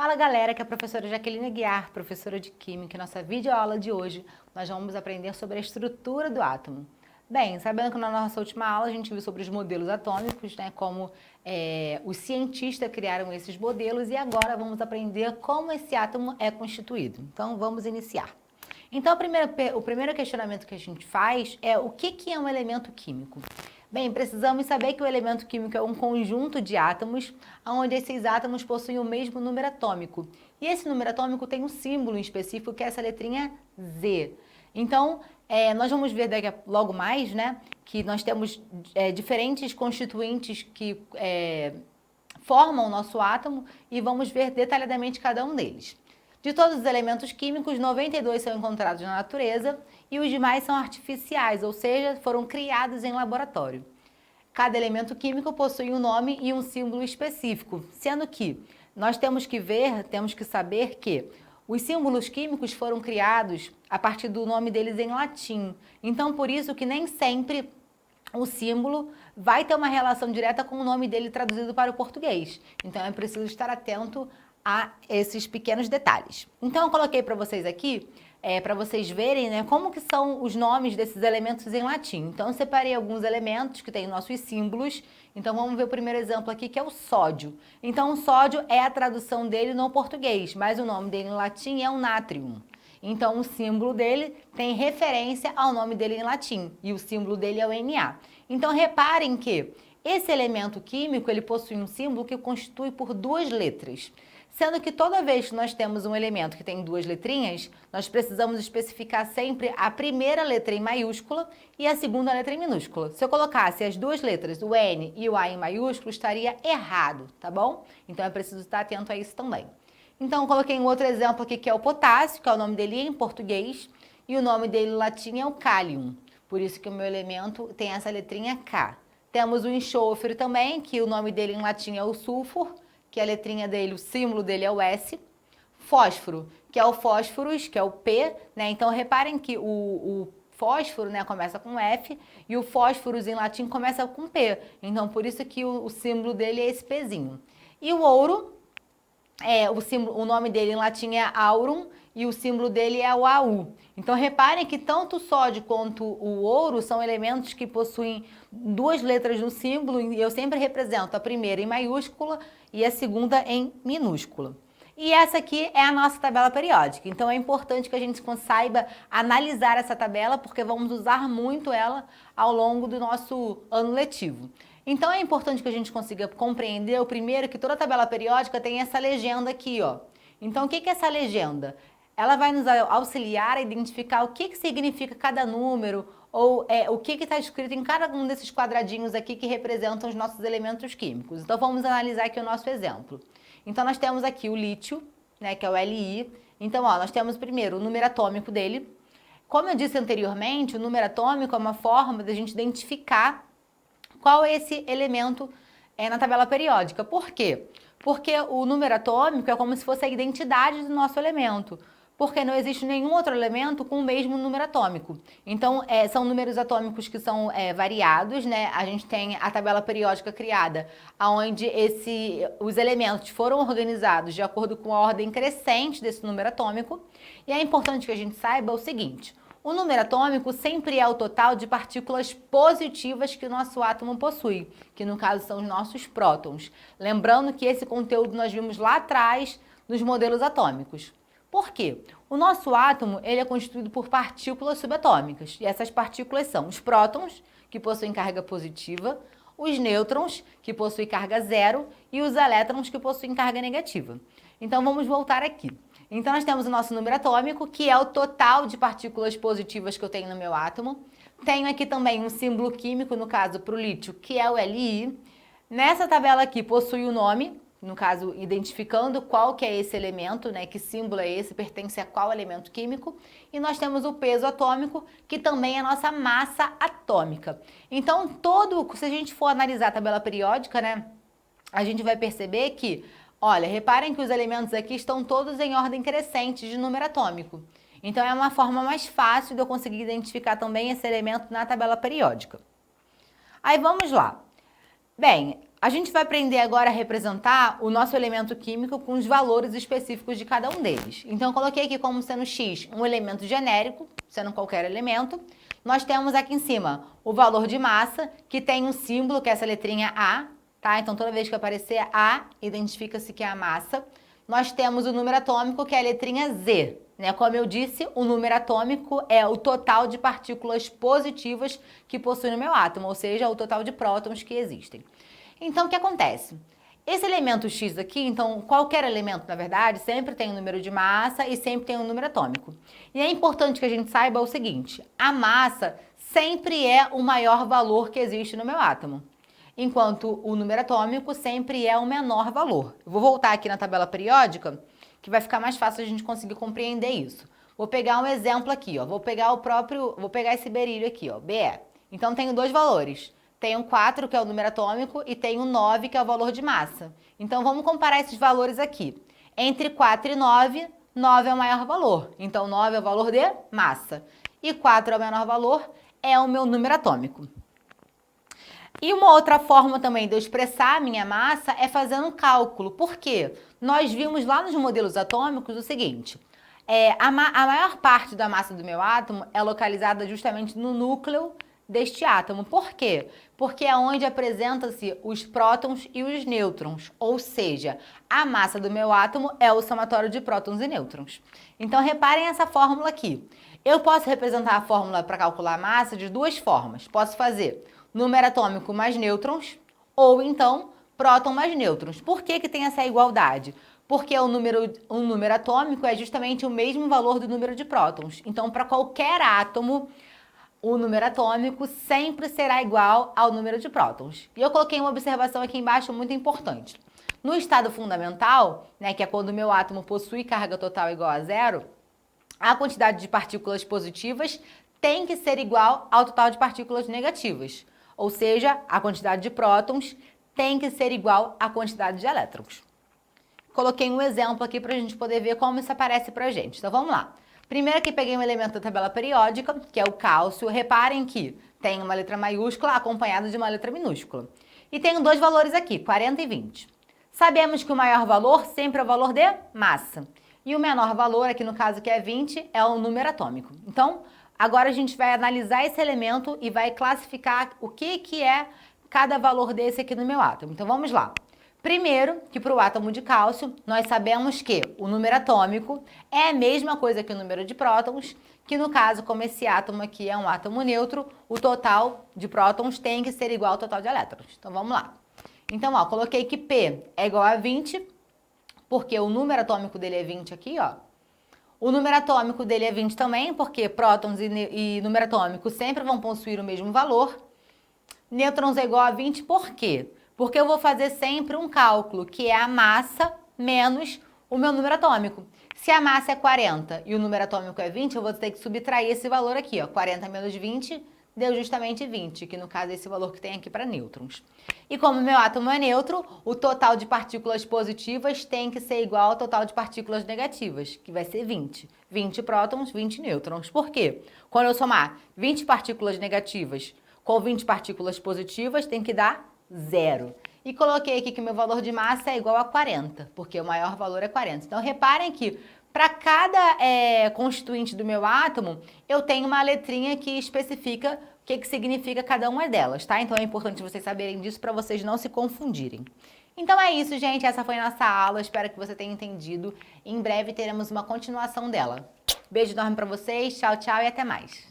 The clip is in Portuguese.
Fala galera, que é a professora Jaqueline Aguiar, professora de Química. Em nossa videoaula de hoje, nós vamos aprender sobre a estrutura do átomo. Bem, sabendo que na nossa última aula a gente viu sobre os modelos atômicos, né, como os cientistas criaram esses modelos, e agora vamos aprender como esse átomo é constituído. Então vamos iniciar. Então o primeiro questionamento que a gente faz é o que é um elemento químico? Bem, precisamos saber que o elemento químico é um conjunto de átomos, onde esses átomos possuem o mesmo número atômico. E esse número atômico tem um símbolo em específico, que é essa letrinha Z. Então, nós vamos ver logo mais, né, que nós temos diferentes constituintes que formam o nosso átomo e vamos ver detalhadamente cada um deles. De todos os elementos químicos, 92 são encontrados na natureza e os demais são artificiais, ou seja, foram criados em laboratório. Cada elemento químico possui um nome e um símbolo específico, sendo que nós temos que saber que os símbolos químicos foram criados a partir do nome deles em latim. Então, por isso que nem sempre o símbolo vai ter uma relação direta com o nome dele traduzido para o português. Então, é preciso estar atento a esses pequenos detalhes. Então, eu coloquei para vocês aqui, para vocês verem, né, como que são os nomes desses elementos em latim. Então, eu separei alguns elementos que têm nossos símbolos. Então, vamos ver o primeiro exemplo aqui, que é o sódio. Então, o sódio é a tradução dele no português, mas o nome dele em latim é o natrium. Então, o símbolo dele tem referência ao nome dele em latim, e o símbolo dele é o Na. Então, reparem que esse elemento químico, ele possui um símbolo que constitui por duas letras. Sendo que toda vez que nós temos um elemento que tem duas letrinhas, nós precisamos especificar sempre a primeira letra em maiúscula e a segunda letra em minúscula. Se eu colocasse as duas letras, o N e o A em maiúsculo, estaria errado, tá bom? Então é preciso estar atento a isso também. Então eu coloquei um outro exemplo aqui, que é o potássio, que é o nome dele em português, e o nome dele em latim é o cálium. Por isso que o meu elemento tem essa letrinha K. Temos o enxofre também, que o nome dele em latim é o sulfur, que a letrinha dele, o símbolo dele é o S. Fósforo, que é o fósforos, que é o P, né? Então reparem que o fósforo, né, começa com F e o fósforos em latim começa com P. Então por isso que o símbolo dele é esse Pzinho. E o ouro, o nome dele em latim é aurum e o símbolo dele é o AU. Então reparem que tanto o sódio quanto o ouro são elementos que possuem duas letras no símbolo, e eu sempre represento a primeira em maiúscula e a segunda em minúscula. E essa aqui é a nossa tabela periódica, então é importante que a gente saiba analisar essa tabela, porque vamos usar muito ela ao longo do nosso ano letivo. Então é importante que a gente consiga compreender, o primeiro, que toda tabela periódica tem essa legenda aqui, ó. Então o que é essa legenda? Ela vai nos auxiliar a identificar o que significa cada número, ou o que está escrito em cada um desses quadradinhos aqui que representam os nossos elementos químicos. Então vamos analisar aqui o nosso exemplo. Então nós temos aqui o lítio, né, que é o Li. Então nós temos primeiro o número atômico dele. Como eu disse anteriormente, o número atômico é uma forma de a gente identificar qual é esse elemento na tabela periódica. Por quê? Porque o número atômico é como se fosse a identidade do nosso elemento, porque não existe nenhum outro elemento com o mesmo número atômico. Então, são números atômicos que são variados, né? A gente tem a tabela periódica criada, onde os elementos foram organizados de acordo com a ordem crescente desse número atômico. E é importante que a gente saiba o seguinte: o número atômico sempre é o total de partículas positivas que o nosso átomo possui, que no caso são os nossos prótons. Lembrando que esse conteúdo nós vimos lá atrás nos modelos atômicos. Por quê? O nosso átomo ele é constituído por partículas subatômicas, e essas partículas são os prótons, que possuem carga positiva, os nêutrons, que possuem carga zero, e os elétrons, que possuem carga negativa. Então vamos voltar aqui. Então nós temos o nosso número atômico, que é o total de partículas positivas que eu tenho no meu átomo. Tenho aqui também um símbolo químico, no caso para o lítio, que é o Li. Nessa tabela aqui possui o nome, no caso identificando qual que é esse elemento, né, que símbolo é esse, pertence a qual elemento químico. E nós temos o peso atômico, que também é a nossa massa atômica. Então se a gente for analisar a tabela periódica, né, a gente vai perceber que, olha, reparem que os elementos aqui estão todos em ordem crescente de número atômico. Então é uma forma mais fácil de eu conseguir identificar também esse elemento na tabela periódica. Aí vamos lá. Bem, A gente vai aprender agora a representar o nosso elemento químico com os valores específicos de cada um deles. Então, eu coloquei aqui como sendo X um elemento genérico, sendo qualquer elemento. Nós temos aqui em cima o valor de massa, que tem um símbolo, que é essa letrinha A, tá? Então, toda vez que aparecer A, identifica-se que é a massa. Nós temos o número atômico, que é a letrinha Z, né? Como eu disse, o número atômico é o total de partículas positivas que possui no meu átomo, ou seja, o total de prótons que existem. Então, o que acontece? Esse elemento X aqui, então, qualquer elemento, na verdade, sempre tem um número de massa e sempre tem um número atômico. E é importante que a gente saiba o seguinte, a massa sempre é o maior valor que existe no meu átomo, enquanto o número atômico sempre é o menor valor. Eu vou voltar aqui na tabela periódica, que vai ficar mais fácil a gente conseguir compreender isso. Vou pegar um exemplo aqui, ó, vou pegar esse berílio aqui, ó, Be. Então, tenho dois valores. Tem um 4, que é o número atômico, e tem um 9, que é o valor de massa. Então, vamos comparar esses valores aqui. Entre 4 e 9, 9 é o maior valor. Então, 9 é o valor de massa. E 4 é o menor valor, é o meu número atômico. E uma outra forma também de eu expressar a minha massa é fazendo um cálculo. Por quê? Nós vimos lá nos modelos atômicos o seguinte, a maior parte da massa do meu átomo é localizada justamente no núcleo deste átomo. Por quê? Porque é onde apresenta-se os prótons e os nêutrons, ou seja, a massa do meu átomo é o somatório de prótons e nêutrons. Então, reparem essa fórmula aqui. Eu posso representar a fórmula para calcular a massa de duas formas. Posso fazer número atômico mais nêutrons, ou então próton mais nêutrons. Por que que tem essa igualdade? Porque o número atômico é justamente o mesmo valor do número de prótons. Então, para qualquer átomo, o número atômico sempre será igual ao número de prótons. E eu coloquei uma observação aqui embaixo muito importante. No estado fundamental, né, que é quando o meu átomo possui carga total igual a zero, a quantidade de partículas positivas tem que ser igual ao total de partículas negativas. Ou seja, a quantidade de prótons tem que ser igual à quantidade de elétrons. Coloquei um exemplo aqui para a gente poder ver como isso aparece para a gente. Então, vamos lá. Primeiro aqui peguei um elemento da tabela periódica, que é o cálcio. Reparem que tem uma letra maiúscula acompanhada de uma letra minúscula. E tenho dois valores aqui, 40 e 20. Sabemos que o maior valor sempre é o valor de massa. E o menor valor, aqui no caso que é 20, é o número atômico. Então, agora a gente vai analisar esse elemento e vai classificar o que é cada valor desse aqui no meu átomo. Então, vamos lá. Primeiro, que para o átomo de cálcio, nós sabemos que o número atômico é a mesma coisa que o número de prótons, que no caso, como esse átomo aqui é um átomo neutro, o total de prótons tem que ser igual ao total de elétrons. Então, vamos lá. Então, ó, coloquei que P é igual a 20, porque o número atômico dele é 20 aqui, ó. O número atômico dele é 20 também, porque prótons e número atômico sempre vão possuir o mesmo valor. Nêutrons é igual a 20, por quê? Porque eu vou fazer sempre um cálculo, que é a massa menos o meu número atômico. Se a massa é 40 e o número atômico é 20, eu vou ter que subtrair esse valor aqui, ó. 40 menos 20 deu justamente 20, que no caso é esse valor que tem aqui para nêutrons. E como meu átomo é neutro, o total de partículas positivas tem que ser igual ao total de partículas negativas, que vai ser 20. 20 prótons, 20 nêutrons. Por quê? Quando eu somar 20 partículas negativas com 20 partículas positivas, tem que dar 0. E coloquei aqui que meu valor de massa é igual a 40, porque o maior valor é 40. Então, reparem que para cada constituinte do meu átomo, eu tenho uma letrinha que especifica o que significa cada uma delas, tá? Então, é importante vocês saberem disso para vocês não se confundirem. Então, é isso, gente. Essa foi a nossa aula. Espero que você tenha entendido. Em breve teremos uma continuação dela. Beijo enorme para vocês. Tchau, tchau e até mais.